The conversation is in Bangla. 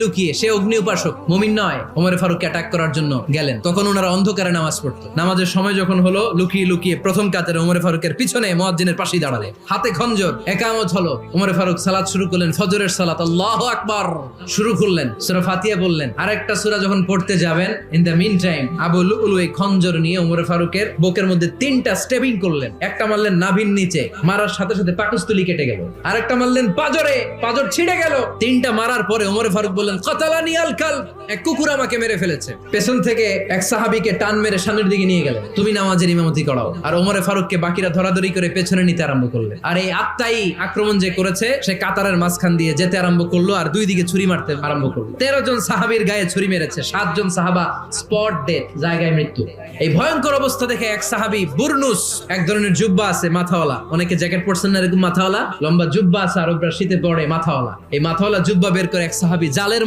লুকিয়ে, সে অগ্নি উপাসক, মুমিন নয়, ওমর ফারুককে অ্যাটাক করার জন্য গেলেন। তখন ওনারা অন্ধকারে নামাজ পড়তো। নামাজের সময় যখন হলো, লুকিয়ে লুকিয়ে প্রথম কাতারে ওমর ফারুকের পিছনে মুয়াজ্জিনের পাশেই দাঁড়ালে, হাতে খঞ্জর, একামত হলো। ওমর ফারুক সালাত শুরু করলেন, ফজরের সালাত, আল্লাহু আকবার শুরু করলেন, সূরা ফাতিহা বললেন। আরেকটা সূরা যখন পড়তে যাবেন, in the meantime Abu Lulu এই খঞ্জর নিয়ে ওমর ফারুকের বুকের মধ্যে 3টা স্টেবিং করলেন। একটা মারলেন নাভির নিচে, মারার সাথে সাথে পাকস্থলী কেটে গেল। আরেকটা মারলেন পাজরে, পাজর ছিঁড়ে গেল। 3টা মারার পরে ওমর ফারুক বললেন, কাতালানি আল কালব, এক কুকুর আমাকে মেরে ফেলেছে। পেছন থেকে এক সাহাবীকে টান মেরে সামনের দিকে নিয়ে গেলেন, তুমি নামাজের ইমামতি করাও। আর ওমর ফারুককে বাকিরা ধরাধরি করে পেছনে নিতে আরম্ভ করলেন। আর এই আত্মাই আক্রমণ যে করেছে, সে কাতারের মাঝখান দিয়ে যেতে আরম্ভ করলো আর দুই দিকে ছুরি মারতে আরম্ভ করলো। 13 জন সাহাবীর গায়ে ছুরি মেরেছে, 7 জন সাহাবা স্পট ডেথ, জায়গায় মৃত্যু। এই ভয়ঙ্কর অবস্থা দেখে এক সাহাবী বুরনুস, এক ধরনের জুব্বা আছে মাথাওয়ালা, অনেকে জ্যাকেট পরছেন না এরকম মাথাওয়ালা, লম্বা জুব্বা আছে, আরবরা শীতে পরে মাথাওয়ালা, এই মাথাওয়ালা জুব্বা বের করে এক সাহাবী জালের